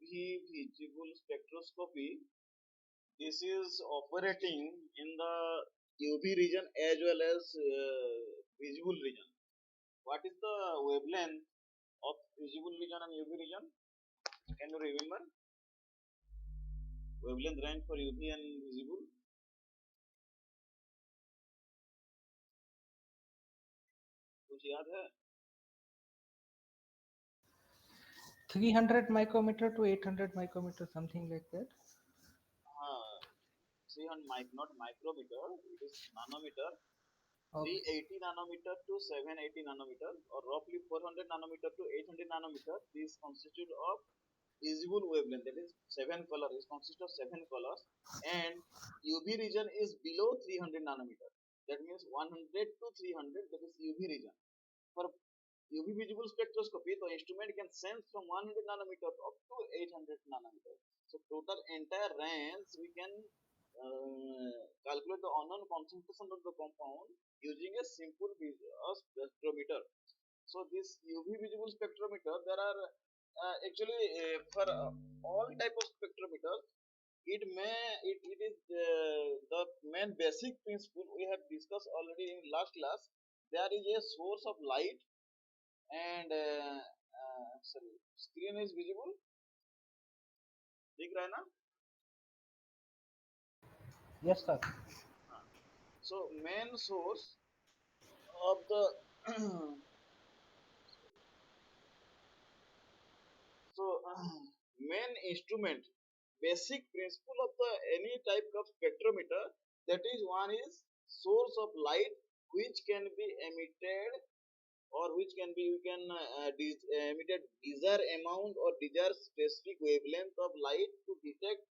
UV visible spectroscopy. This is operating in the UV region as well as visible region. What is the wavelength of visible region and UV region? Can you remember? Wavelength range for UV and visible? कुछ याद है? 300 micrometer to 800 micrometer, something like that. 300 not micrometer, it is nanometer. Okay. 380 nanometer to 780 nanometer, or roughly 400 nanometer to 800 nanometer. This constitute of visible wavelength, that is 7 colors. It consists of 7 colors, and UV region is below 300 nanometer. That means 100 to 300, that is UV region. For UV visible spectroscopy, the instrument can sense from 100 nanometer up to 800 nanometer. So total entire range we can calculate the unknown concentration of the compound using a simple spectrometer. So this UV visible spectrometer, there are actually for all type of spectrometers, it is the main basic principle we have discussed already in last class. There is a source of light, and sorry, screen is visible, दिख रहा है ना? Yes, sir. So main source of the so main instrument, basic principle of the any type of spectrometer, that is, one is source of light which can be emitted, or which can be emitted desired amount or desired specific wavelength of light to detect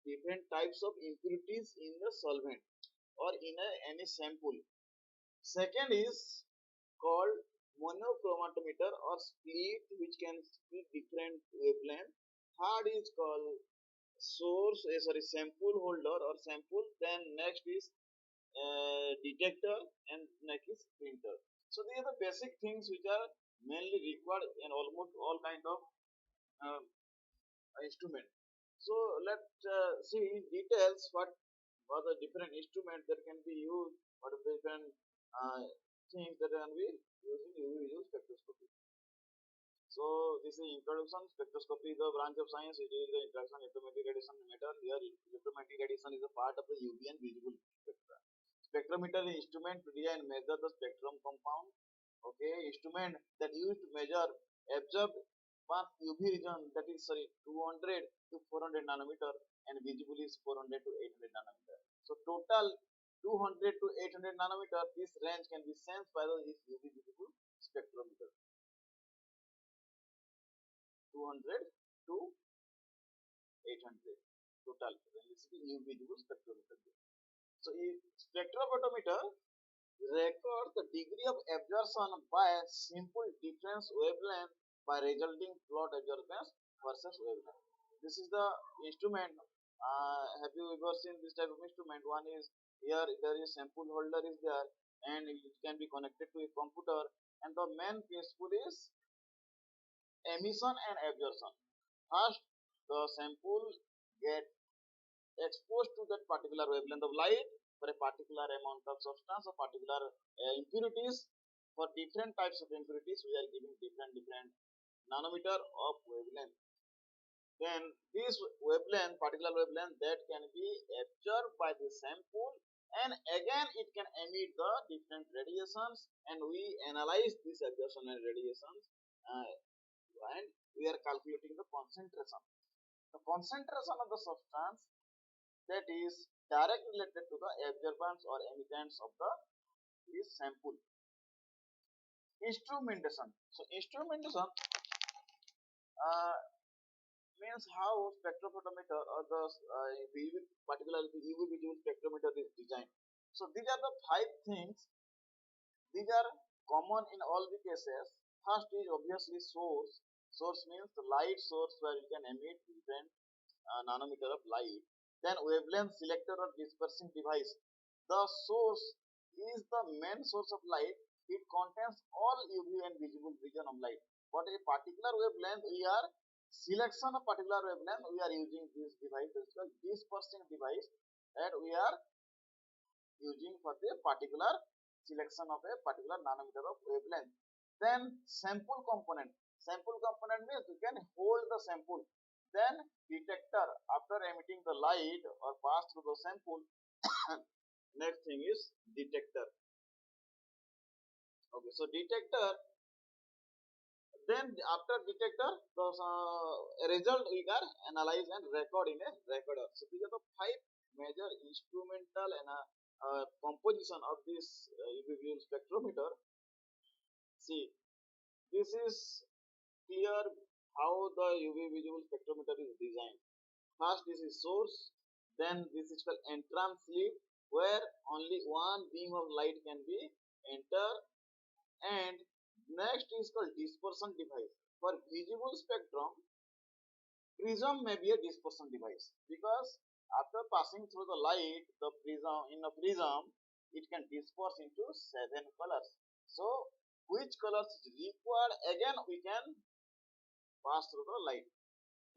different types of impurities in the solvent or in any sample. Second is called monochromatometer or split, which can split different wavelength. Third is called sample holder or sample. Then next is detector, and next is printer. So these are the basic things which are mainly required in almost all kind of uh, instrument. So let's see in details what are the different instruments that can be used, what are the different things that can be using UV visual spectroscopy. So this is introduction. Spectroscopy is a branch of science. It is the introduction electromagnetic radiation matter. Here electromagnetic radiation is a part of the UV and visible spectra. Spectrometer is instrument to design and measure the spectrum compound. Okay, instrument that used to measure absorbed one UV region, that is 200 to 400 nanometer, and visible is 400 to 800 nanometer. So total 200 to 800 nanometer, this range can be sensed by the UV visible spectrometer. 200 to 800 total range is UV visible spectrometer. So spectrophotometer records the degree of absorption by simple difference wavelength by resulting plot absorbance versus wavelength. This is the instrument. Have you ever seen this type of instrument? One is here, there is sample holder is there, and it can be connected to a computer, and the main principle is emission and absorption. First, the sample get exposed to that particular wavelength of light for a particular amount of substance or particular impurities. For different types of impurities, we are giving different nanometer of wavelength. Then this wavelength, particular wavelength, that can be absorbed by the sample, and again it can emit the different radiations, and we analyze this absorption and radiations, and we are calculating the concentration. The concentration of the substance that is directly related to the absorbance or emittance of the sample. Instrumentation. So instrumentation means how spectrophotometer or the particularly the UV visual spectrometer is designed. So these are the 5 things. These are common in all the cases. First is obviously source. Source means the light source where you can emit different nanometer of light. Then wavelength selector or dispersing device. The source is the main source of light. It contains all UV and visible region of light. What a particular wavelength we are selection of particular wavelength, we are using this device, this is called dispersing device, that we are using for the particular selection of a particular nanometer of wavelength. Then sample component. Sample component means you can hold the sample. Then detector, after emitting the light or pass through the sample, next thing is detector. Okay, so detector, then after detector, the result we can analyze and record in a recorder. So these are the five major instrumental and composition of this UV visual spectrometer. See, this is clear how the UV visual spectrometer is designed. First, this is source, then this is called entrance slit, where only one beam of light can be enter, and next is called dispersion device. For visible spectrum, prism may be a dispersion device, because after passing through the light, the prism in a prism it can disperse into 7 colors. So which colors is required, again we can pass through the light.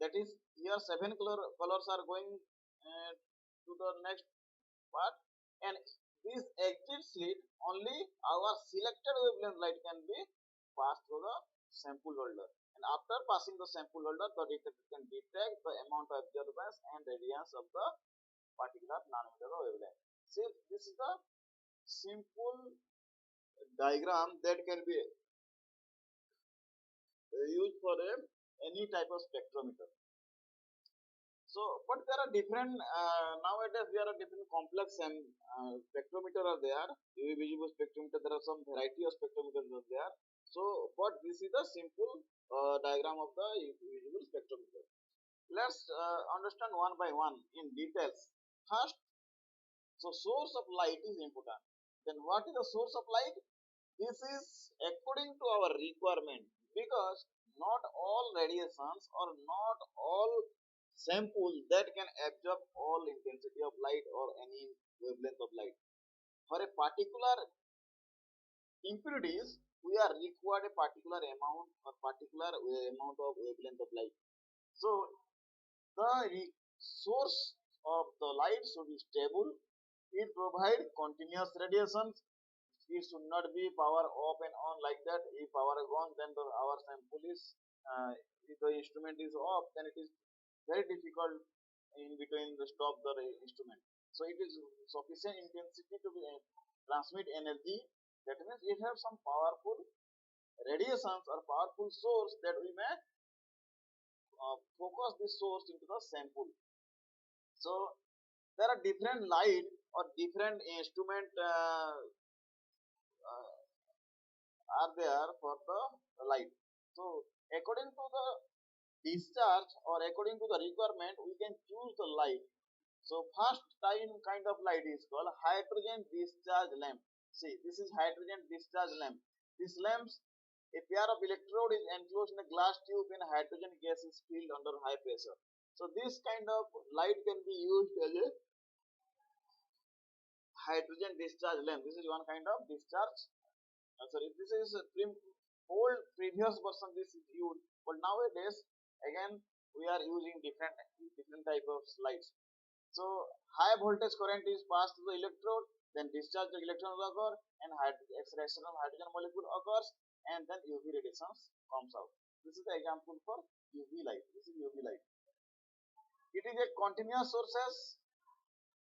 That is, here 7 colors are going to the next part, and this exit slit, only our selected wavelength light can be passed through the sample holder, and after passing the sample holder, the detector can detect the amount of absorbance and radiance of the particular nanometer of wavelength. See, this is the simple diagram that can be used for any type of spectrometer. So, but there are different, nowadays there are different complex and spectrometer are there, UV visible spectrometer, there are some variety of spectrometers are there. So, but this is the simple diagram of the UV visible spectrometer. Let's understand one by one in details. First, so source of light is important. Then what is the source of light? This is according to our requirement, because not all radiations or not all samples that can absorb all intensity of light or any wavelength of light. For a particular impurities, we are required a particular amount or particular amount of wavelength of light. So the source of the light should be stable. It provides continuous radiations. It should not be power off and on like that. If power is on, then our sample is, if the instrument is off, then it is very difficult in between to stop the instrument. So it is sufficient intensity to transmit energy. That means it has some powerful radiations or powerful source that we may focus this source into the sample. So there are different light or different instrument are there for the light. So according to the discharge or according to the requirement, we can choose the light. So first kind of light is called hydrogen discharge lamp. See, this is hydrogen discharge lamp. This lamps, a pair of electrode is enclosed in a glass tube and hydrogen gas is filled under high pressure. So this kind of light can be used as a hydrogen discharge lamp. This is one kind of discharge. Sorry, this is old previous version. This is used, but nowadays again we are using different type of lights. So high voltage current is passed to the electrode, then discharge the electrons occur, and extraction of hydrogen molecule occurs, and then UV radiations comes out. This is the example for UV light. This is UV light. It is a continuous sources.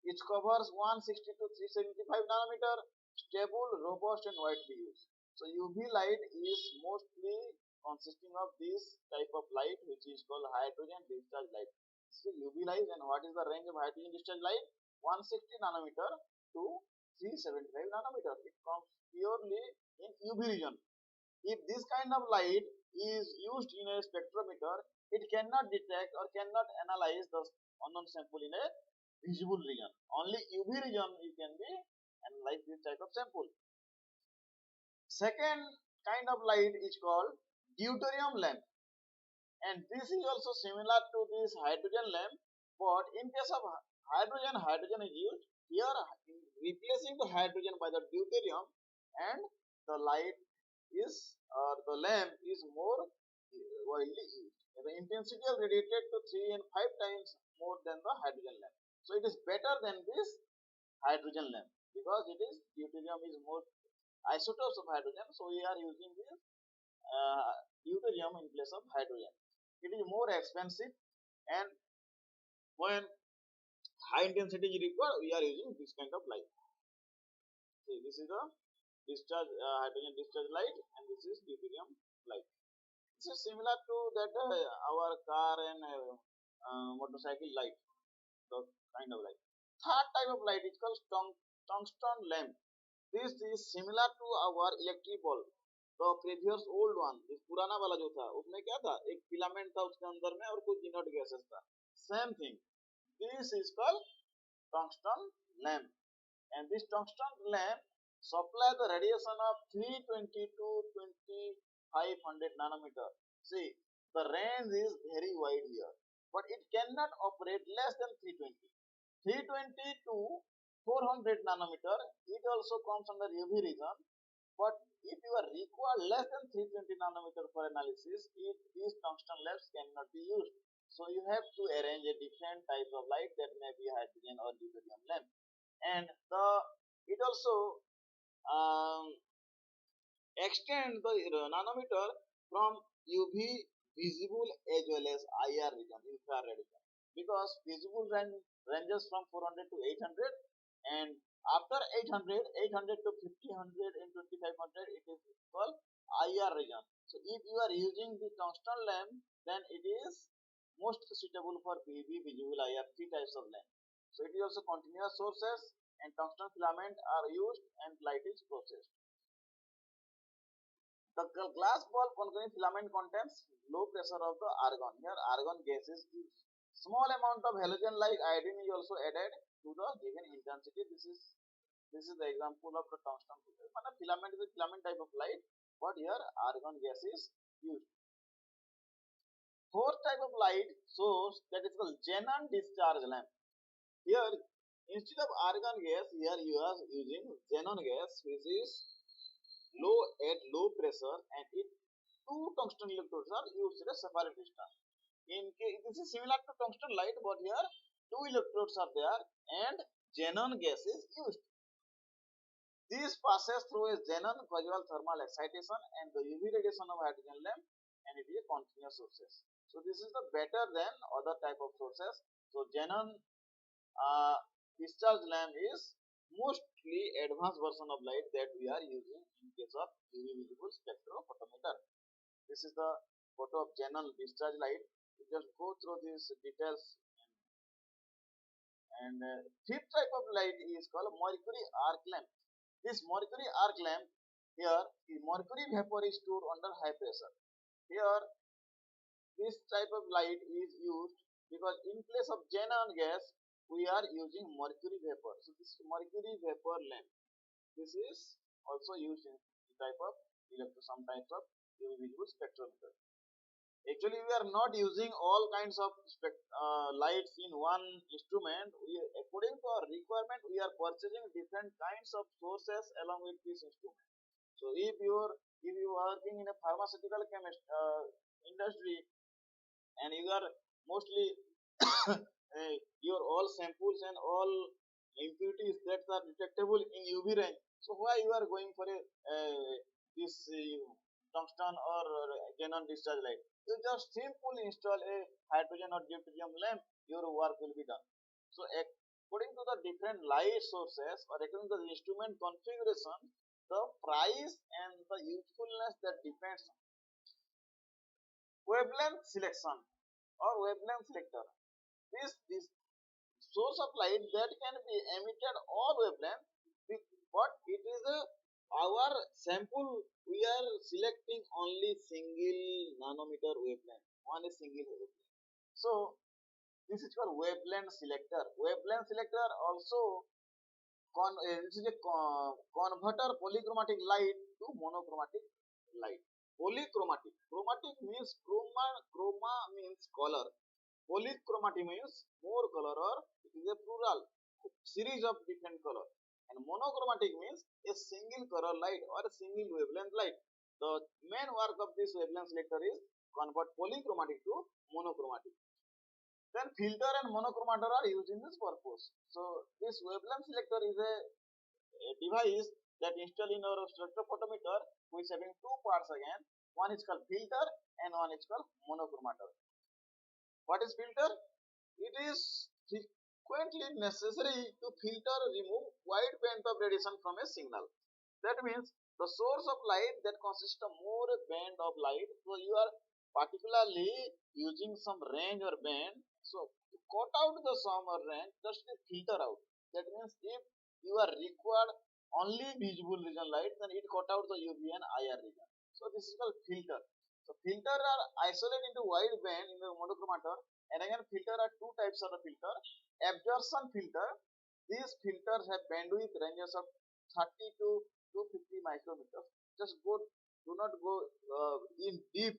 It covers 160 to 375 nanometer, stable, robust, and widely used. So UV light is mostly consisting of this type of light, which is called hydrogen discharge light. So UV light, and what is the range of hydrogen discharge light? 160 nanometer to 375 nanometer. It comes purely in UV region. If this kind of light is used in a spectrometer, it cannot detect or cannot analyze the unknown sample in a visible region. Only UV region you can be analyze this type of sample. Second kind of light is called deuterium lamp, and this is also similar to this hydrogen lamp, but in case of hydrogen is used here, replacing the hydrogen by the deuterium, and the light is, or the lamp is more widely used. The intensity is radiated to 3 and 5 times more than the hydrogen lamp. So it is better than this hydrogen lamp because it is deuterium is more isotopes of hydrogen. So we are using this deuterium in place of hydrogen. It is more expensive, and when high intensity is required, we are using this kind of light. See, this is a discharge hydrogen discharge light, and this is deuterium light. This is similar to that our car and motorcycle light, the kind of light. Third type of light is called tungsten lamp. This is similar to our electric bulb. तो previous old one, इस पुराना वाला जो था उसमें क्या था, एक फिलामेंट था उसके अंदर में और कुछ इनर्ट गैसेस था. Same thing, this is called tungsten lamp, and this tungsten lamp supply the radiation of 320 to 2500 nanometer. See, the range is very wide here, but it cannot operate less than 320. 320 to 400 nanometer, it also comes under UV region, but if you are required less than 320 nanometer for analysis, these tungsten lamps cannot be used. So you have to arrange a different type of light, that may be hydrogen or deuterium lamp. And it also extend the nanometer from UV visible as well as IR region, infrared region, because visible ranges from 400 to 800, and after 800 to 1500 and 2500, it is called IR region. So if you are using the tungsten lamp, then it is most suitable for UV visible IR, three types of lamp. So it is also continuous sources, and tungsten filament are used and light is processed. The glass bulb containing filament contains low pressure of the argon. Here argon gas is used. Small amount of halogen like iodine is also added to the given intensity. This is the example of the tungsten filament. Filament is a filament type of light, but here argon gas is used. Fourth type of light source, that is called xenon discharge lamp. Here instead of argon gas, here you are using xenon gas, which is at low pressure, and it two tungsten electrodes are used in a separate distance. This is similar to tungsten light, but here two electrodes are there and xenon gas is used. This passes through a xenon visual thermal excitation and the UV radiation of hydrogen lamp, and it is a continuous sources. So this is the better than other type of sources. So xenon discharge lamp is mostly advanced version of light that we are using in case of UV visible spectrophotometer. This is the photo of xenon discharge light. We just go through these details. And fifth type of light is called mercury arc lamp. This mercury arc lamp, here the mercury vapor is stored under high pressure. Here this type of light is used because in place of xenon gas we are using mercury vapor. So this is mercury vapor lamp. This is also used in type of some types of UV visible spectrometer. Actually, we are not using all kinds of lights in one instrument. According to our requirement, we are purchasing different kinds of sources along with this instrument. So if you are working in a pharmaceutical industry, and you are mostly your all samples and all impurities that are detectable in UV range, so why you are going for this tungsten or xenon discharge light? You just simply install a hydrogen or deuterium lamp, your work will be done. So according to the different light sources or according to the instrument configuration, the price and the usefulness that depends on wavelength selection or wavelength selector. This source of light that can be emitted all wavelength, but it is our sample, we are selecting only single nanometer wavelength, one is single wavelength. So this is called wavelength selector. Wavelength selector also this is a converter polychromatic light to monochromatic light. Polychromatic, chromatic means chroma means color, polychromatic means more color, or it is a plural series of different color, and monochromatic means a single color light or a single wavelength light. The main work of this wavelength selector is convert polychromatic to monochromatic. Then filter and monochromator are used in this purpose. So this wavelength selector is a device that installed in our spectrophotometer, which is having two parts again. One is called filter and one is called monochromator. What is filter? It is frequently necessary to filter or remove wide band of radiation from a signal. That means the source of light that consists of more band of light. So you are particularly using some range or band. So to cut out the some or range, just filter out. That means if you are required only visible region light, then it cut out the UV and IR region. So this is called filter. So filter are isolated into wide band in the monochromator. And again, filter are two types of the filter. Absorption filter. These filters have bandwidth ranges of 30 to 250 micrometers. Just do not go in deep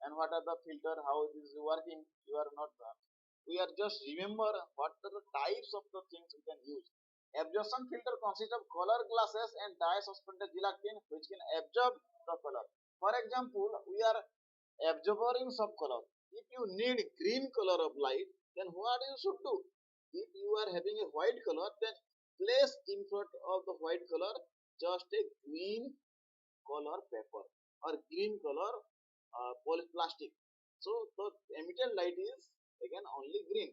and what are the filter, how it is working. You are not. We are just remember what are the types of the things we can use. Absorption filter consists of color glasses and dye suspended gelatin which can absorb the color. For example, we are absorbing some color. If you need green color of light, then what you should do? If you are having a white color, then place in front of the white color just a green color paper or green color polyplastic. So the emitted light is again only green.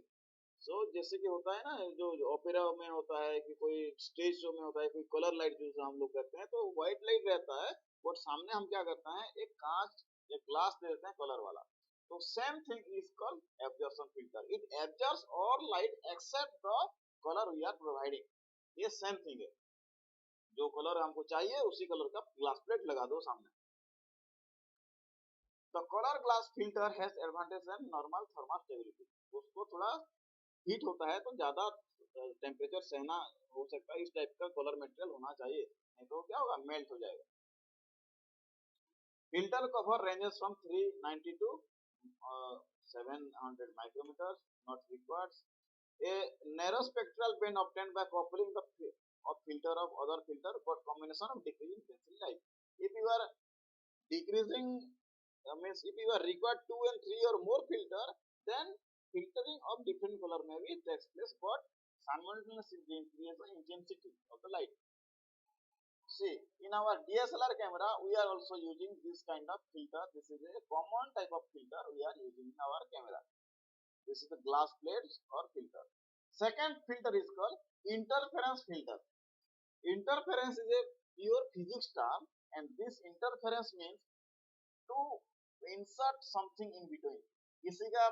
So जैसे कि होता है ना जो opera में होता है कि कोई स्टेज शो में होता है कोई कलर लाइट जो हम लोग करते हैं तो व्हाइट लाइट रहता है और सामने हम क्या करते हैं एक कांच या ग्लास दे देते हैं कलर वाला. So same thing is called absorption filter. It absorbs all light except the color we are providing. ये same thing है. जो कलर हमको चाहिए उसी कलर का ग्लास प्लेट लगा दो सामने. The color glass filter has advantage and normal thermal stability. उसको थोड़ा हीट होता है तो ज्यादा टेम्परेचर सहना हो सकता है. इस टाइप का कलर मटेरियल होना चाहिए, नहीं तो क्या होगा मेल्ट हो जाएगा. Filter cover ranges from 390 to 700 micrometers, not required. A narrow spectral band obtained by coupling the filter of other filter, but combination of decreasing intensity light. If you are decreasing, means if you are required 2 and 3 or more filter, then filtering of different color maybe takes place, but simultaneously increase the intensity of the light. See, in our DSLR camera, we are also using this kind of filter. This is a common type of filter we are using in our camera. This is the glass plates or filter. Second filter is called interference filter. Interference is a pure physics term, and this interference means to insert something in between. किसी का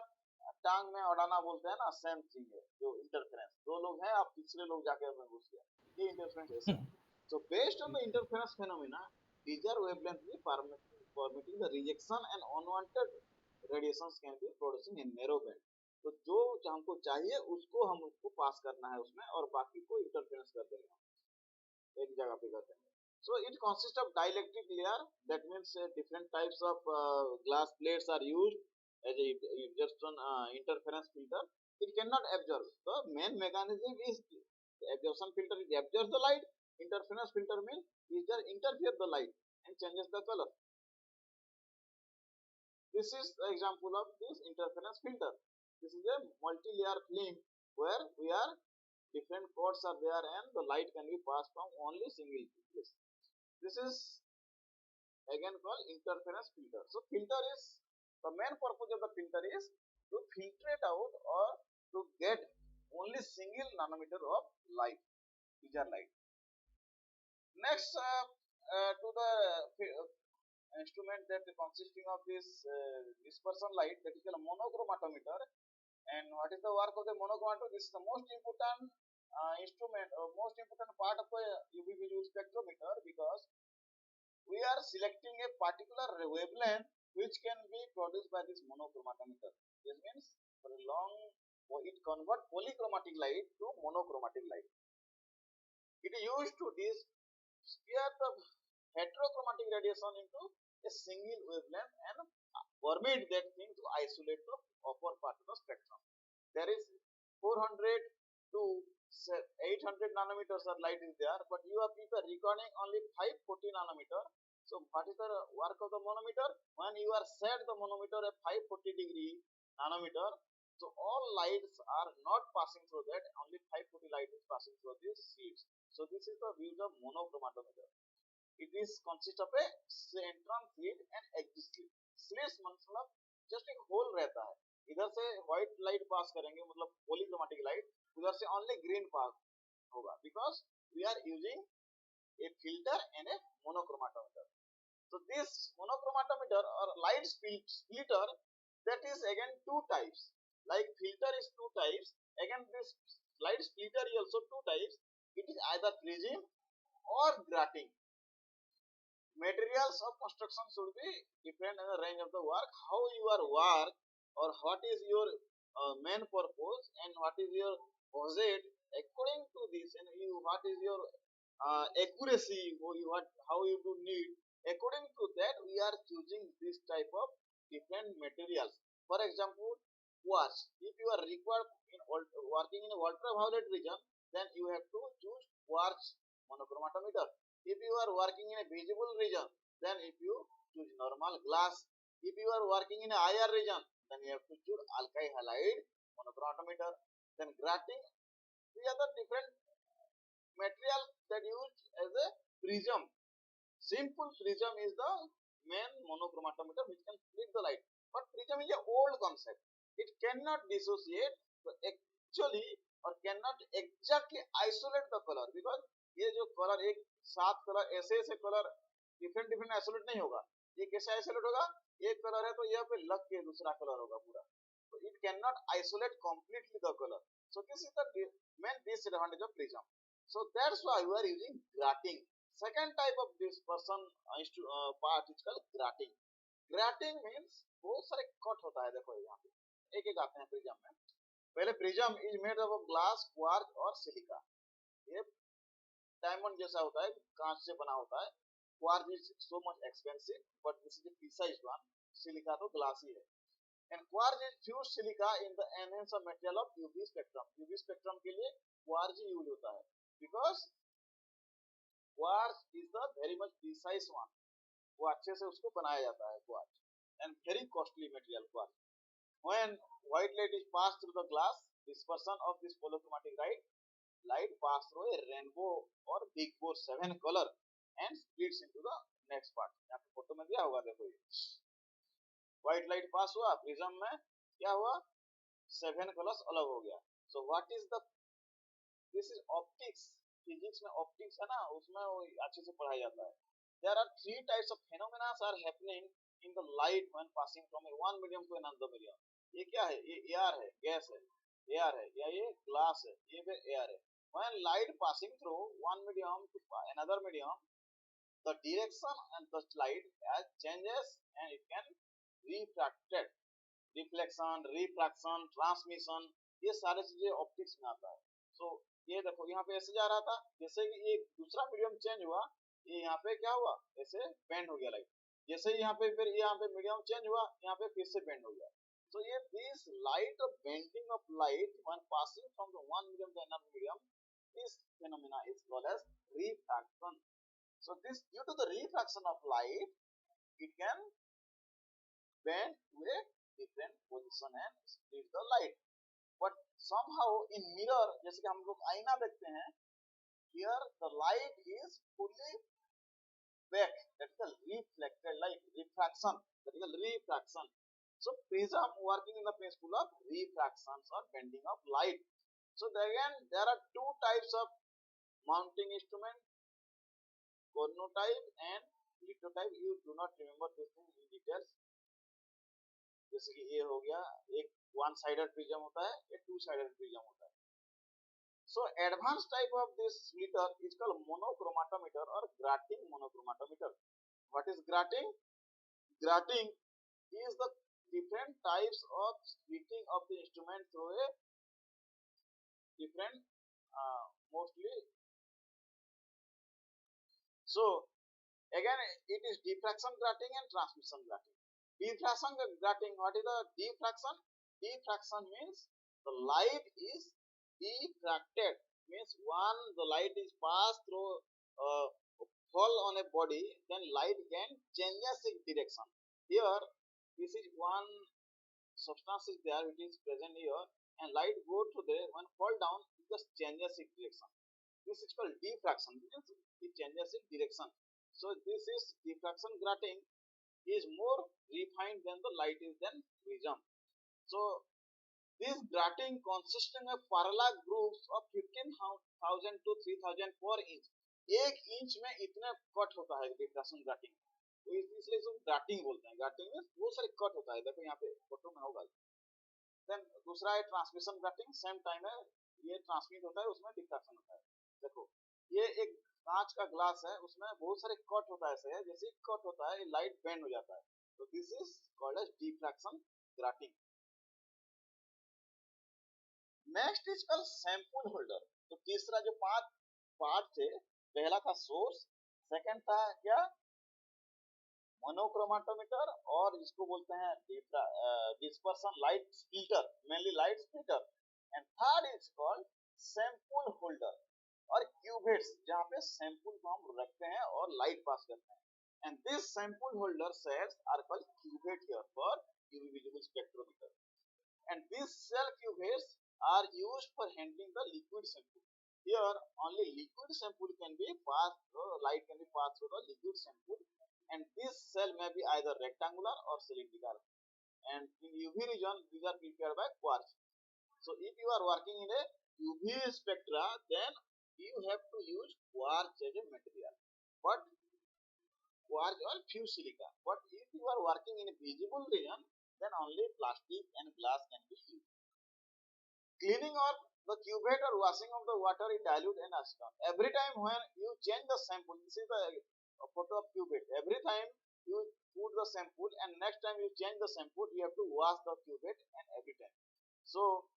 टांग में अड़ाना बोलते हैं ना, same thing है जो interference. दो लोग हैं, आप तीसरे लोग जाके उसमें घुस गया, ये इंटरफेरेंस ऐसा. So based on the interference phenomena, these are wavelengths permitting the rejection and unwanted radiations can be producing in narrow band. तो जो हमको चाहिए उसको हम उसको पास करना है उसमें और बाकी को इंटरफेरेंस कर देंगे एक जगह पे कर देंगे. So it consists of dielectric layer. That means different types of glass plates are used as a just an interference filter. It cannot absorb. The main mechanism is the absorption filter. It absorbs the light. Interference filter means it just interferes the light and changes the color. This is the example of this interference filter. This is a multi-layer film where we are different cords are there and the light can be passed from only single place. This is again called interference filter. So filter is the main purpose of the filter is to filtrate out or to get only single nanometer of light, laser light. Next to the instrument that consisting of this dispersion light, that is a monochromatometer. And what is the work of the monochromatometer? This is the most important instrument or most important part of the UV visual spectrometer, because we are selecting a particular wavelength which can be produced by this monochromatometer. This means for a long it converts polychromatic light to monochromatic light. It is used to sphere the heterochromatic radiation into a single wavelength and permit that thing to isolate the upper part of the spectrum. There is 400 to 800 nanometers of light is there, but you are recording only 540 nanometer. So So what is the work of the manometer? When you are set the manometer at 540 nanometer, so all lights are not passing through that, only 540 light is passing through these sheets. So this is the use of monochromatometer. It is consist of a central slit and exit slit. Slits मतलब just एक whole रहता है, इधर से white light pass करेंगे मतलब polychromatic light, उधर से ओनली ग्रीन पास होगा, because we are using a filter and a monochromatometer. So this monochromatometer or light splitter, that is again two types. Like filter is two types. Again this light splitter is also two types. It is either prism or grating. Materials of construction should be different in the range of the work. How your work or what is your main purpose and what is your project, according to this, and you what is your accuracy, how you do need, according to that we are choosing this type of different materials. For example, quartz, if you are required in working in a ultraviolet region, then you have to choose quartz monochromatometer. If you are working in a visible region, then if you choose normal glass. If you are working in a IR region, then you have to choose alkyl halide monochromatometer. Then grating, these are the different material that used as a prism. Simple prism is the main monochromatometer which can split the light. But prism is an old concept. It cannot dissociate actually or cannot exactly isolate the color, because ये जो colour एक सात colour ऐसे ऐसे colour different isolate नहीं होगा. ये कैसे आइसोलेट होगा? एक कलर है तो यहाँ पे लग के दूसरा कलर होगा पूरा. So it cannot isolate completely the color. So this is the main disadvantage of prism. So that's why we are using grating. Second type of this part is called grating. Grating means बहुत सारे cut होता है. देखो यहाँ पे एक एक आते हैं प्रिज्म में. पहले prism is made of glass, quartz और सिलिका. ये डायमंड जैसा होता है, कांच से बना होता है. Quartz is so much expensive, but this is the precise one. Silica तो ग्लास ही है. And quartz is fused silica in the enhance of material of UV spectrum. UV spectrum के लिए quartz ही यूज होता है, because quartz is the very much precise one. वो अच्छे से उसको बनाया जाता है quartz, and very costly material quartz. When white light is passed through the glass, dispersion of this polychromatic light pass through a rainbow or big bore 7 color and splits into the next part. यहाँ पे photo में दिया होगा, देखो ये white light pass हुआ, prism में क्या हुआ, 7 कलर्स अलग हो गया. So what is the, this is optics. Physics में ऑप्टिक्स है ना, उसमें वो अच्छे से पढ़ाया जाता है. There are 3 types of phenomena are happening in the light when passing from one medium to another medium. ये क्या है? ये एयर है, गैस है, एयर है, या ये ग्लास है, ये भी एयर है. When light passing through one medium to another medium, the direction and the light as changes and it can refracted, reflection, refraction, transmission, ये सारे चीजें ऑप्टिक्स में आता है. सो ये देखो यहाँ पे ऐसे जा रहा था, जैसे कि ये दूसरा मीडियम चेंज हुआ, ये यहाँ पे क्या हुआ, ऐसे बेंड हो गया लाइट. जैसे यहाँ पे फिर यहाँ पे मीडियम चेंज हुआ, यहाँ पे फिर से बेंड हो गया. So yeah, this light of bending of light when passing from the one medium to another medium, this phenomena is called as refraction. So this, due to the refraction of light, it can bend to a different position and split the light. But somehow in mirror, जैसे कि हम लोग आईना देखते हैं, here the light is fully back. That is the reflected light, refraction. That is the refraction. So prism working in the principle of refractions or bending of light. So again, there are two types of mounting instrument, cornotype and lithotype. You do not remember this thing in details. जैसे कि ये हो गया, एक one sided prism होता है, एक two sided prism होता है. So advanced type of this splitter is called monochromatometer or grating monochromatometer. What is grating? Grating is the different types of splitting of the instrument through a different mostly. So again, it is diffraction grating and transmission grating. Diffraction grating, what is the diffraction? Diffraction means the light is diffracted, means one the light is passed through fall on a body, then light can changes its direction. Here, this is one substance is there which is present here, and light go to there. When fall down, it just changes its direction. This is called diffraction. Means it changes its direction. So this is diffraction grating is more refined than the light is than prism. So this grating consisting of parallel groups of 15,000 to 3,000 per inch. 1 inch में इतना cut होता है diffraction grating, तो इसलिए इसको grating बोलते हैं। Grating में बहुत सारे कट होता है, देखो यहाँ पे फोटो में होगा। देन दूसरा है ट्रांसमिशन ग्राटिंग, सेम टाइम है ये ट्रांसमिट होता है, उसमें डिफ्रैक्शन होता है। देखो ये एक कांच का ग्लास है, उसमें बहुत सारे कट होता है, ऐसे है जैसे कट होता है लाइट बेंड हो जाता है, तो this is called as diffraction grating. Next is called sample holder. तो तीसरा जो पार्ट थे, पहला था सोर्स, सेकंड था क्या मोनोक्रोमेटोमीटर, और जिसको बोलते हैं dispersion light splitter, mainly light splitter, and third is called sample holder और क्यूबेट्स, जहां पे सैंपल को हम रखते हैं और लाइट पास करते हैं। And this sample holder cells are called cuvette here for UV visible spectrometer, and these cell cuvettes are used for handling the liquid sample. Here only liquid sample can be passed, light can be passed through the liquid sample, and this cell may be either rectangular or cylindrical, and in UV region these are prepared by quartz. So if you are working in a UV spectra, then you have to use quartz as a material, but quartz or fused silica. But if you are working in a visible region, then only plastic and glass can be used. Cleaning of the cuvette or washing of the water in dilute and acetone. Every time when you change the sample, this is the photo of cuvette. Every time you put the sample and next time you change the sample, you have to wash the cuvette and every time. So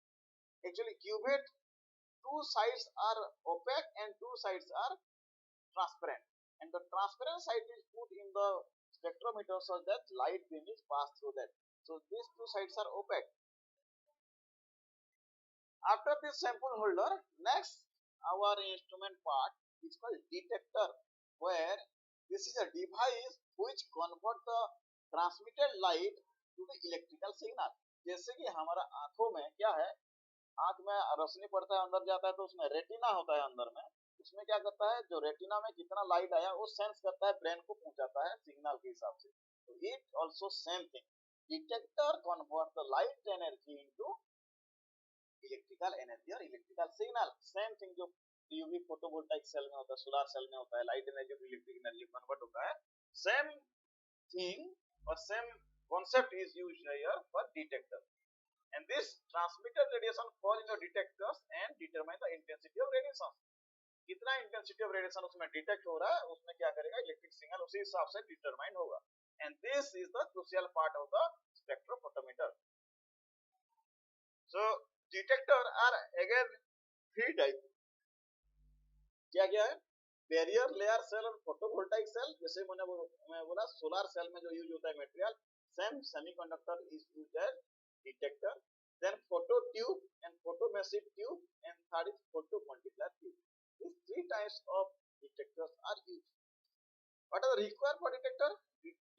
actually cuvette, two sides are opaque and two sides are transparent, and the transparent side is put in the spectrometer so that light beam is passed through that. So these two sides are opaque. After this sample holder, next our instrument part is called detector, where this is a device which convert the transmitted light to the electrical signal. जैसे कि हमारा आंखों में क्या है, आंख में रोशनी पड़ता है, अंदर जाता है, तो उसमें रेटिना होता है अंदर में, उसमें क्या करता है, जो रेटिना में कितना लाइट आया वो सेंस करता है, ब्रेन को पहुंचाता है सिग्नल के हिसाब से। तो it also same thing, detector convert the light energy into electrical energy or electrical signal. Same thing जो यूवी फोटोवोल्टाइक सेल में होता है, सोलर सेल में होता है, लाइट एनर्जी को इलेक्ट्रिक एनर्जी कन्वर्ट होता है, सेम थिंग और same concept is used here for detector. And this transmitted radiation fall in the detectors and determine the intensity of radiation. कितना इंटेंसिटी ऑफ रेडिएशन उसमें detect हो रहा है, उसमें क्या करेगा, इलेक्ट्रिक सिग्नल उसी हिसाब से डिटरमाइन होगा। And this is the crucial part of the spectrophotometer. So detector are again three type. क्या क्या है, बैरियर लेयर सेल और फोटोवोल्टाइक सेल। जैसे मैं बोला सोलर सेल में जो यूज होता है material, same semiconductor is used as detector. Then photo tube and photoemissive tube, and third is photo multiplier tube. These three types of detectors are used. What are required for detector?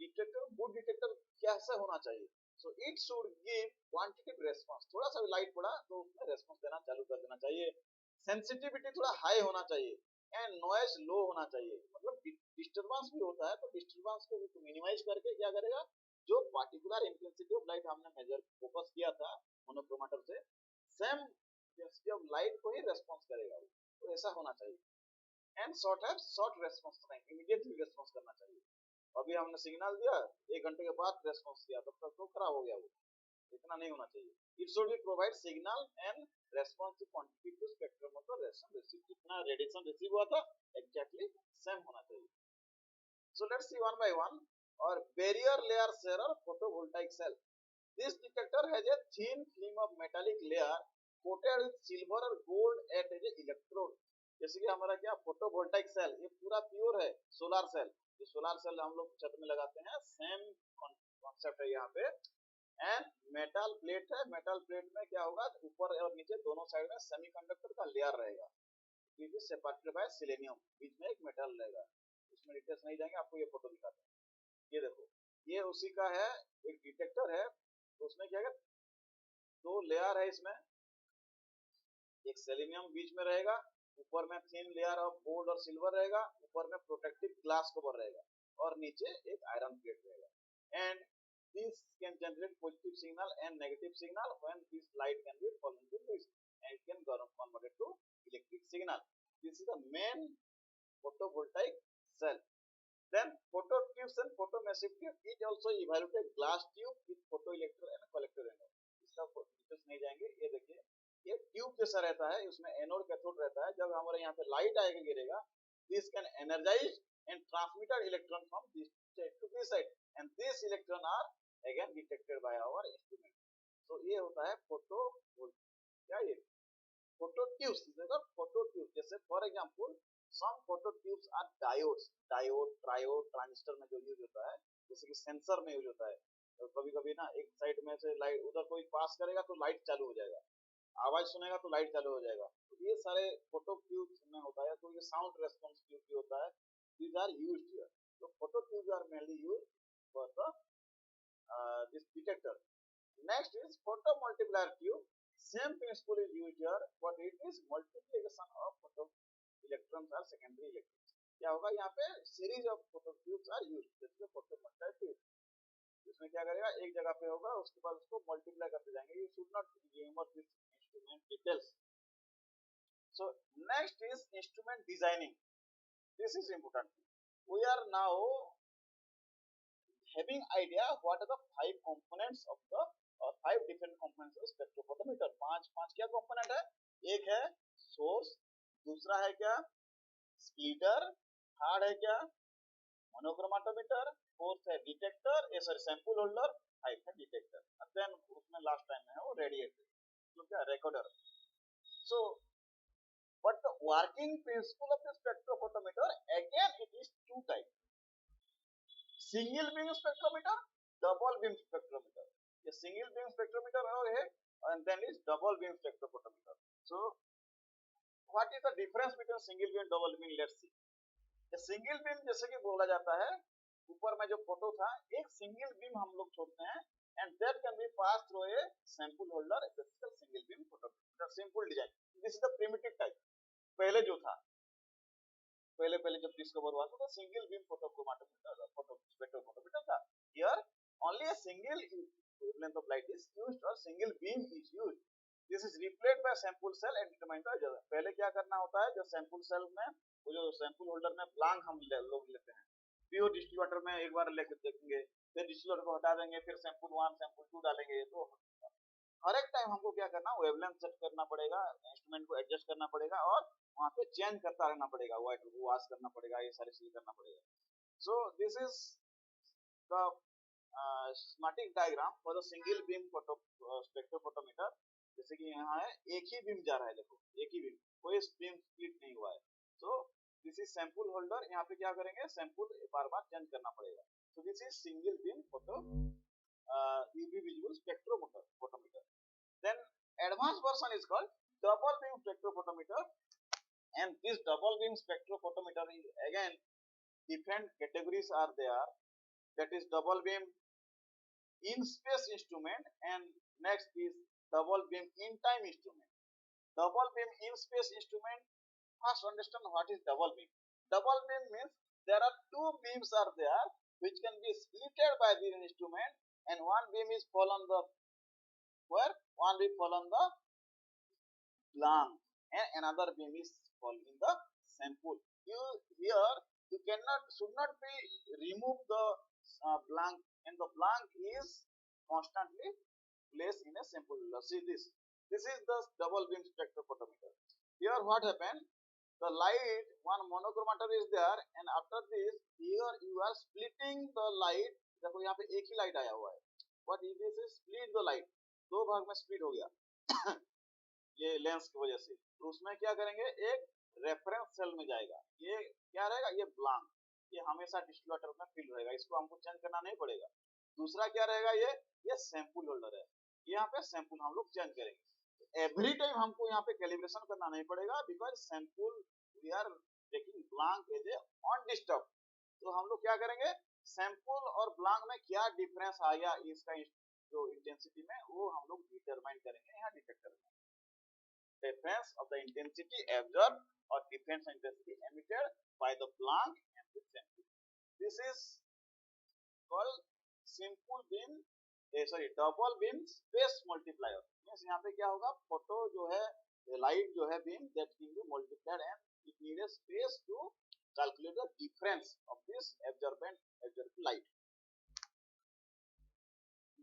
Detector, good detector कैसे होना चाहिए? So it should give quantitative response. थोड़ा सा भी light पड़ा तो उसमें response देना चालू कर देना चाहिए। सेंसिटिविटी थोड़ा हाई होना चाहिए एंड नॉइज लो होना चाहिए। मतलब डिस्टर्बेंस भी होता है तो डिस्टर्बेंस को मिनिमाइज करके क्या करेगा, जो पार्टिकुलर इंटेंसिटी ऑफ लाइट हमने मेजर फोकस किया था मोनोक्रोमेटर से, सेम इंटेंसिटी ऑफ लाइट को ही रेस्पॉन्स करेगा, तो ऐसा होना चाहिए। एंड शॉर्ट रेस्पॉन्स नहीं, इमीडिएटली रेस्पॉन्स करना चाहिए। अभी हमने सिग्नल दिया, 1 घंटे के बाद रेस्पॉन्स दिया, तब तक तो खराब हो गया, वो इतना नहीं होना चाहिए। It should be provide signal and response quantity to spectrum of the radiation receive, जितना रेडिएशन रिसीव हुआ था एग्जैक्टली सेम होना चाहिए। So let's see one by one. और बैरियर लेयर सेल और photovoltaic cell, this detector has a thin film of metallic layer coated with silver और gold at edge electrode. जैसे कि हमारा क्या फोटोवोल्टाइक सेल, ये पूरा प्योर है सोलर सेल, ये सोलर सेल हम लोग छत में लगाते हैं, सेम कॉन्सेप्ट है यहाँ पे। एंड मेटल प्लेट है, मेटल प्लेट में क्या होगा, ऊपर और नीचे दोनों साइड में सेमीकंडक्टर का लेयर रहेगा, it is separated by selenium, बीच में एक मेटल रहेगा। उसमें डिटेल्स नहीं जाएंगे, आपको ये फोटो दिखाते हैं। ये देखो, ये उसी का है, एक डिटेक्टर है, तो उसमें क्या है, दो लेयर है इसमें, एक सेलेनियम बीच में रहेगा, ऊपर में थिन लेयर ऑफ गोल्ड और सिल्वर रहेगा, ऊपर में प्रोटेक्टिव ग्लास कवर रहेगा, और नीचे एक आयरन प्लेट रहेगा। And this can generate positive signal and negative signal when this light can be fallen to this and it can convert it to electric signal. This is the main photovoltaic cell. Then phototubes and photomassive tube is also evaluated glass tube with photoelectrode and collector anode. इसका details नहीं जाएंगे। ये देखिए, ये tube जैसा रहता है, उसमें एनोड कैथोड रहता है। जब हमारे यहाँ पे लाइट आएगा गिरेगा, this can energize and transmitted electron from this side to this side and these electron are again detected by our instrument. So ये होता है फोटो, क्या ये फोटो ट्यूब्स। देखो फोटो ट्यूब, जैसे for example some photo tubes are diodes, diode triode transistor में जो use होता है, जैसे कि सेंसर में यूज होता है। तो कभी कभी ना एक साइड में से लाइट उधर कोई पास करेगा तो लाइट चालू हो जाएगा, आवाज सुनेगा तो लाइट चालू हो जाएगा। तो ये सारे फोटो ट्यूब्स में होता है। तो ये साउंड रेस्पॉन्स ट्यूब भी होता है, these are used here. So photo tubes are mainly used for the this detector. Next is photo multiplier tube. Same principle is used here, but it is multiplication of photo electrons or secondary electrons. क्या होगा यहाँ पे, series of photo tubes are used, जैसे photo multiplier tube। इसमें क्या करेगा, एक जगह पे होगा, उसके बाद उसको मल्टीप्लाई करते जाएंगे। You should not remember this instrument details. So next is instrument designing. This is important. We are now having idea what are the five components of the five different components of spectrophotometer। पांच क्या component है, एक है source, दूसरा है क्या splitter, third है क्या मोनोक्रोमेटोमीटर, फोर्थ है detector, sorry sample holder, five है डिटेक्टर, और देन उसमें लास्ट टाइम में है वो रेडिएटर, तो क्या recorder. So but the working principle of the spectrophotometer again it is two type, single beam spectrometer, double beam spectrometer। ये single beam spectrometer और है, and then is double beam spectrophotometer। So what is the difference between single beam and double beam? Let's see। ये single beam जैसे कि बोला जाता है, ऊपर में जो फोटो था, एक सिंगल बीम हम लोग छोड़ते हैं and that can be passed through a sample holder, a single beam photometer, simple design। This is the primitive type। पहले जो था, पहले जब डिस्कवर हुआ था तो सिंगल बीम फोटोक्रोमेटोमीटर, फोटो स्पेक्ट्रोफोटोमीटर था। Here only a single wavelength of light is used or single beam is used। This is replaced by sample cell and determined by other। पहले क्या करना होता है, जो सैंपल सेल में वो जो सैंपल होल्डर में ब्लैंक हम लोग लेते हैं, प्योर डिस्टिल्यूटर में एक बार लेकर देखेंगे, फिर डिस्टिल्यूटर को हटा देंगे, फिर सैंपल 1 सैंपल 2 डालेंगे। तो हर एक टाइम हमको क्या करना, वेवलेंथ सेट करना पड़ेगा, इंस्ट्रूमेंट को एडजस्ट करना पड़ेगा और वहां पे चेंज करता रहना पड़ेगा, वाटर को वॉश करना पड़ेगा, ये सारी चीजें करना पड़ेगा। सो this is the schematic diagram for the single beam photo spectrophotometer. जैसे कि यहाँ है, एक ही बीम जा रहा है, देखो एक ही बीम, कोई बीम स्प्लिट नहीं हुआ है। So this is sample holder. यहाँ पे क्या करेंगे, सैंपल बार बार चेंज करना पड़ेगा। सो this is single beam photo UV visible spectrophotometer। Then advanced version is called double beam spectrophotometer, and this double beam spectrophotometer is again different categories are there, that is double beam in space instrument and next is double beam in time instrument। Double beam in space instrument, first understand what is double beam। Double beam means there are two beams are there which can be splitted by the instrument and one beam is fall on the where, one beam fall on the blank and another beam is fall in the sample। You here you cannot should not be remove the blank, and the blank is constantly placed in a sample holder। See this is the double beam spectrophotometer। Here what happened, the light one monochromator is there and after this here you are splitting the light। देखो यहाँ पे एक ही light आया हुआ है, what is this is split the light, दो भाग में स्प्लिट हो गया ये लेंस की वजह से। तो उसमें क्या करेंगे, एक रेफरेंस सेल में जाएगा, ये क्या रहेगा, ये ब्लैंक, ये हमेशा डिस्टिल्यूटर में फिल रहेगा, इसको हमको चेंज करना नहीं पड़ेगा। दूसरा क्या रहेगा, ये सैंपल होल्डर है, यहाँ पे सैंपल हम लोग चेंज करेंगे। एवरी टाइम हमको यहाँ पे कैलिब्रेशन करना नहीं पड़ेगा, because sample we are taking blank as a undisturb. तो हम लोग क्या करेंगे, सैंपल और ब्लैंक में क्या डिफरेंस आया इसका जो इंटेंसिटी में, वो हम लोग डिटरमाइन करेंगे यहाँ डिटेक्टर में। Difference of the intensity absorbed or difference in intensity emitted by the blank and the sample. This is called simple beam, double beam space multiplier. Means यहाँ पे क्या होगा, फोटो जो है, लाइट जो है beam, that can be multiplied and it need a space to calculate the difference of this absorbed light.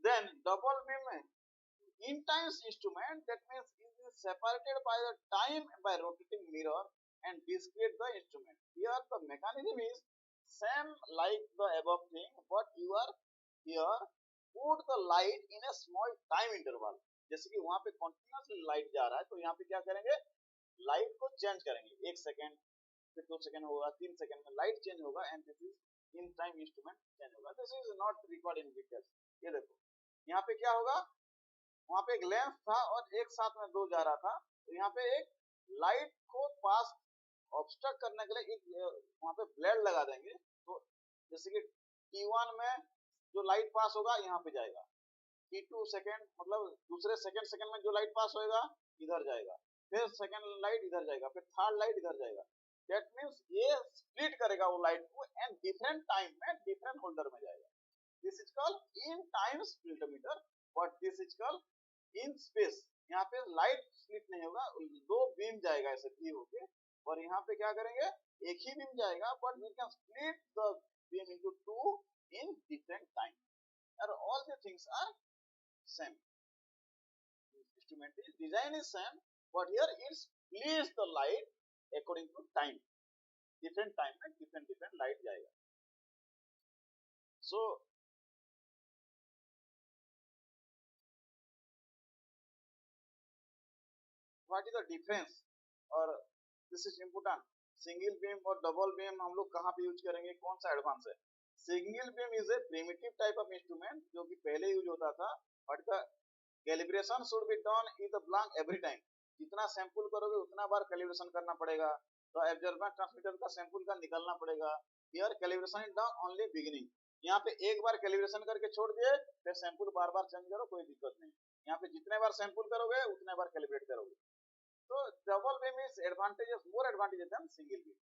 Then double beam in times instrument, that means it is separated by the time by rotating mirror and discrete the instrument. Here the mechanism is same like the above thing, but you are here put the light in a small time interval. जैसे कि वहां पे continuously light जा रहा है, तो यहाँ पे क्या करेंगे, लाइट को चेंज करेंगे, 1 सेकेंड, फिर 2 सेकेंड होगा, 3 सेकेंड में लाइट चेंज होगा, and this is in time instrument change होगा. This is not record in details. ये देखो यहाँ पे क्या होगा, वहां पे एक लेंस था और एक साथ में दो जा रहा था, तो यहाँ पे एक लाइट को पास ऑब्स्ट्रक्ट करने के लिए एक वहां पे ब्लेड लगा देंगे. तो जैसे कि T1 में जो लाइट पास होगा यहाँ पे जाएगा, T2 सेकेंड मतलब दूसरे सेकेंड में जो लाइट पास होएगा इधर जाएगा, फिर सेकेंड लाइट इधर जाएगा, फिर थर्ड लाइट इधर जाएगा. दैट मीन्स ये स्प्लिट करेगा वो लाइट को एंड डिफरेंट टाइम में डिफरेंट होल्डर में जाएगा. This is called in time spectrometer, but this is called in space. यहाँ पे लाइट स्प्लिट नहीं होगा, दो बीम जाएगा ऐसे भी होके, और यहाँ पे क्या करेंगे, एक ही बीम जाएगा, but we can split the beam into two in different time, and all the things are same. Instrument is design is same, but here it splits the light according to time. Different time and different light जाएगा. So what is the difference, और this is important. Single beam और double beam हम लोग कहाँ पे use करेंगे, कौन सा एडवांस है. Single beam is a primitive type of instrument जो कि पहले यूज होता था, but the calibration should be done in the blank every time. जितना सैंपल करोगे उतना बार कैलिब्रेशन करना पड़ेगा, तो एब्जॉर्बेंट ट्रांसमीटर का सैंपल का निकलना पड़ेगा. Here calibration is done only beginning. यहाँ पे एक बार कैलिब्रेशन करके छोड़ दिए, फिर सैंपल बार बार चेंज करो, कोई दिक्कत नहीं. यहाँ पे जितने बार सैंपल करोगे उतने बार कैलिब्रेट करोगे. तो double beam is advantages, more advantages than single beam.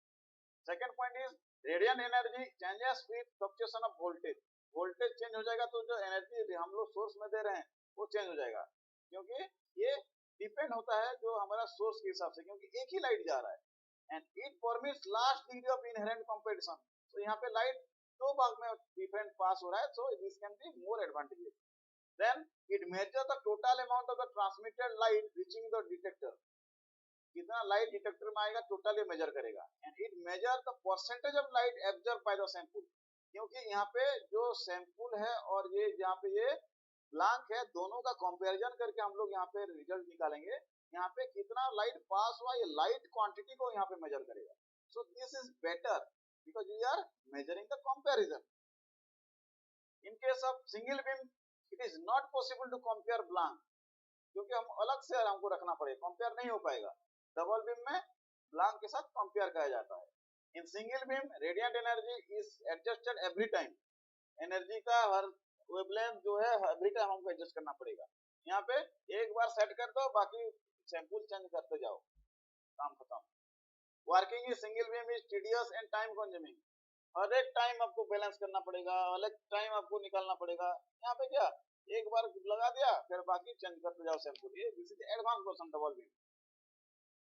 Second point is radiant energy changes with fluctuation of voltage. Voltage change हो जाएगा तो जो एनर्जी हम लोग सोर्स में दे रहे हैं वो चेंज हो जाएगा, क्योंकि ये डिपेंड होता है जो हमारा सोर्स के हिसाब से, क्योंकि एक ही लाइट जा रहा है. And it permits last degree of inherent competition. तो यहाँ पे लाइट दो भाग में डिफरेंट पास हो रहा है, so this can be more advantages. Then it measure the total amount of the transmitted light reaching the detector. कितना लाइट डिटेक्टर में आएगा टोटली मेजर करेगा. And it measure the percentage of light absorb by the sample. क्योंकि यहाँ पे जो sample है और ये जहाँ पे ये ब्लैंक है, दोनों का कंपैरिजन करके हम लोग यहाँ पे रिजल्ट निकालेंगे. यहाँ पे कितना लाइट पास हुआ, ये लाइट क्वांटिटी को यहाँ पे मेजर करेगा. So this is better because we are measuring the comparison. In case of single beam it is not possible to compare blank, क्योंकि हम अलग से हमको रखना पड़ेगा, कंपेयर नहीं हो पाएगा. डबल बीम में ब्लैंक के साथ कंपेयर किया जाता है. In single beam radiant energy is adjusted every time. Energy का हर वेवलेंथ जो है एवरी टाइम हमको एडजस्ट करना पड़ेगा. यहाँ पे एक बार सेट कर दो, बाकी सैंपल चेंज करते जाओ, काम खत्म. Working is single beam is tedious and time consuming. हर एक टाइम आपको बैलेंस करना पड़ेगा, अलग टाइम आपको निकालना पड़ेगा. यहाँ पे क्या एक बार लगा दिया, फिर बाकी चेंज करते जाओ सैंपल. ये this is advance version double beam.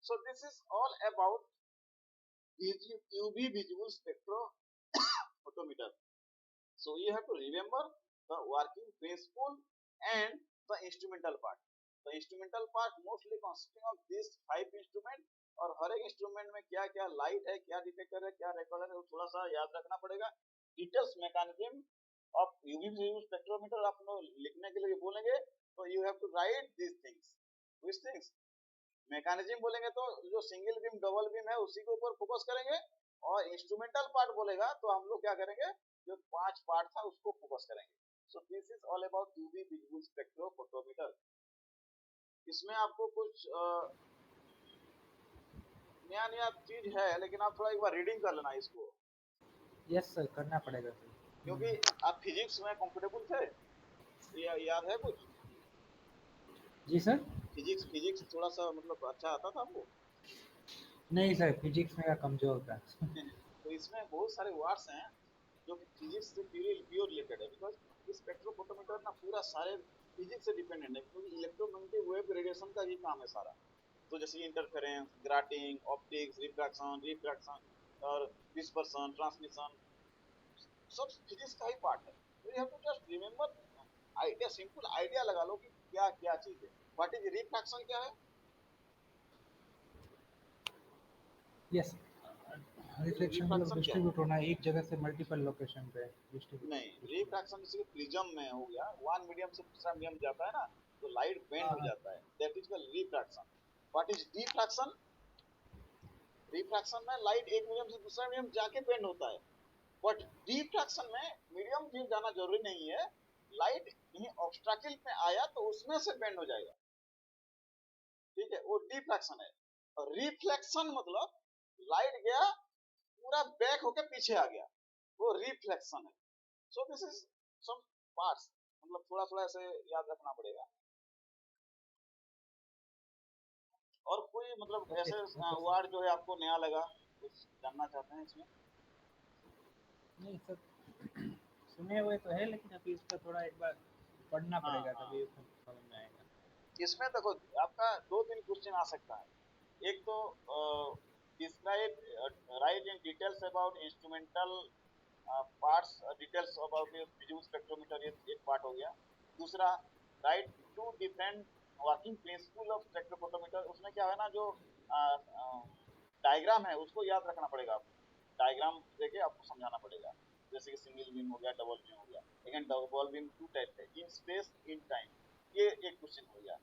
So this is all about UV visible spectrophotometer. So you have to remember the working principle and the instrumental part. The instrumental part mostly consisting of these 5 instruments, और हर एक instrument में क्या क्या light है, क्या detector है, क्या recorder है, वो थोड़ा सा याद रखना पड़ेगा. Details mechanism of UV visible spectrometer आप लोग लिखने के लिए बोलेंगे, तो you have to write this things. Which things mechanism बोलेंगे तो जो सिंगल बीम डबल बीम है उसी के ऊपर फोकस करेंगे, और इंस्ट्रूमेंटल पार्ट बोलेगा तो हम लोग क्या करेंगे, जो 5 पार्ट था उसको फोकस करेंगे. सो this is all about UV visible spectrophotometer. इसमें आपको कुछ नया नया चीज है, लेकिन आप थोड़ा एक बार रीडिंग कर लेना इसको. यस सर, करना पड़ेगा सर। क्योंकि आप फिजिक्स में कंफर्टेबल थे, याद है कुछ? जी सर। फिजिक्स फिजिक्स थोड़ा सा मतलब अच्छा आता था आपको? नहीं सर, फिजिक्स मेरा कमजोर था। तो इसमें बहुत सारे वर्ड्स हैं जो कि फिजिक्स से प्योर रिलेटेड है, बिकॉज स्पेक्ट्रोफोटोमीटर ना पूरा सारे फिजिक्स से डिपेंडेंट है, क्योंकि इलेक्ट्रोमैग्नेटिक वेव रेडिएशन का ही काम है सारा। तो जैसे इंटरफेरेंस, ग्राटिंग, ऑप्टिक्स, रिफ्रैक्शन और डिस्पर्सन, ट्रांसमिशन, सब फिजिक्स का ही पार्ट है। तो you have to just remember idea, simple idea लगा लो कि क्या क्या चीज है। व्हाट इज रिफ्रैक्शन, क्या है? यस, रिफ्लेक्शन मतलब रिफ्रैक्शन क्या है? डिस्ट्रीब्यूट होना, एक जगह से मल्टीपल लोकेशन पे नहीं, डिस्ट्रीब्यूट। रिफ्रैक्शन जैसे प्रिज्म में हो गया, वन मीडियम से दूसरा मीडियम जाता है ना, तो लाइट बेंड हाँ हो हाँ। जाता है, that is called refraction. What is diffraction? Refraction में लाइट एक मीडियम से दूसरा मीडियम जाके बेंड होता है, बट डिफ्रैक्शन में मीडियम भी जाना जरूरी नहीं है, लाइट यही ऑब्स्ट्रैकल में आया तो उसमें से बेंड हो जाएगा। ठीक है, वो डिफ्रैक्शन है। और रिफ्लेक्शन मतलब लाइट गया पूरा बैक होके पीछे आ गया, वो रिफ्लेक्शन है। So this is some parts, मतलब थोड़ा थोड़ा ऐसे याद रखना पड़ेगा। और कोई मतलब ओके ऐसे ओके सर। वर्ड जो है आपको नया लगा, कुछ जानना चाहते हैं इसमें? नहीं सर, सुने हुए तो है, लेकिन अभी इसका थोड़ा एक बार पढ़ना हाँ पड़ेगा, हाँ, तभी उसमें समझ में आएगा। इसमें देखो आपका दो तीन क्वेश्चन आ सकता है। एक तो describe, write in details about instrumental parts, details about visual spectrometer, ये एक पार्ट हो गया। दूसरा, write to different working principle of spectrophotometer, उसमें क्या है ना, जो डायग्राम है उसको याद रखना पड़ेगा आपको, डायग्राम देके आपको समझाना पड़ेगा। जैसे कि सिंगल बीम हो गया, डबल बीम हो गया। लेकिन डबल बीम टू टाइप है, इन स्पेस इन टाइम, ये एक क्वेश्चन हो गया।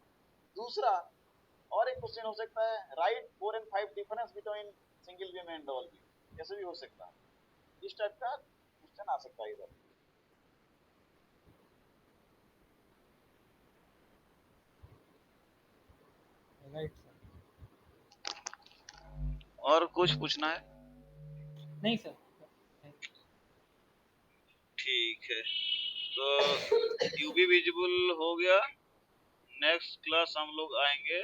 दूसरा, और एक क्वेश्चन हो सकता है, right 4 and 5 difference between single beam and double beam, ऐसे भी हो सकता है। इस टाइप का क्वेश्चन आ सकता है इधर। Right sir. और कुछ पूछना है? नहीं सर। ठीक है, तो यूवी विजिबल हो गया। नेक्स्ट क्लास हम लोग आएंगे,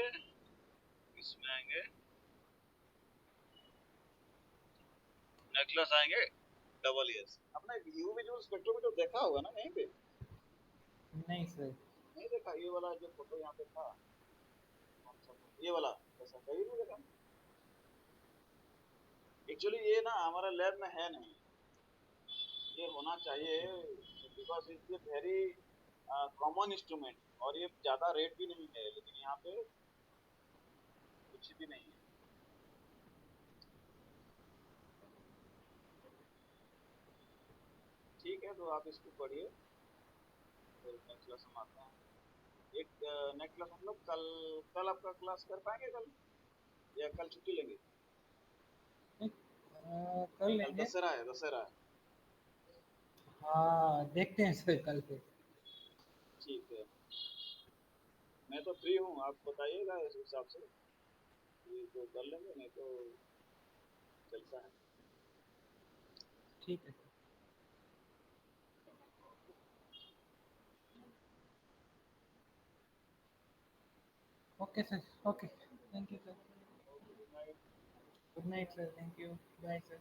किसमें आएंगे? नेक्स्ट क्लास आएंगे डबल ईयर्स। आपने यूवी विजिबल स्पेक्ट्रोमीटर देखा होगा ना कहीं पे? नहीं सर। नहीं देखा? ये वाला जो फोटो यहाँ पे था, कौन सा फोटो, ये वाला, ऐसा कहीं नहीं देखा? एक्चुअली ये ना हमारा लैब में है नहीं, ये होना चाहिए, because it's a very common instrument, और ये ज्यादा रेट भी नहीं है, लेकिन यहाँ पे कुछ भी नहीं है। ठीक है, तो आप इसको पढ़िए, फिर नेक्स्ट क्लास हम आते हैं। एक नेक्स्ट क्लास मतलब कल, कल आपका क्लास कर पाएंगे कल, या कल छुट्टी लेंगे? कर कल लेंगे। दशहरा है, दशहरा है। हाँ, देखते हैं सर कल पे। ठीक है, मैं तो फ्री हूँ, आप बताइएगा इस हिसाब से, फ्री तो कर लेंगे, नहीं तो चलता है। ठीक है sir. Okay sir. Okay, thank you sir. Okay, good night. Good night sir, thank you. Bye sir.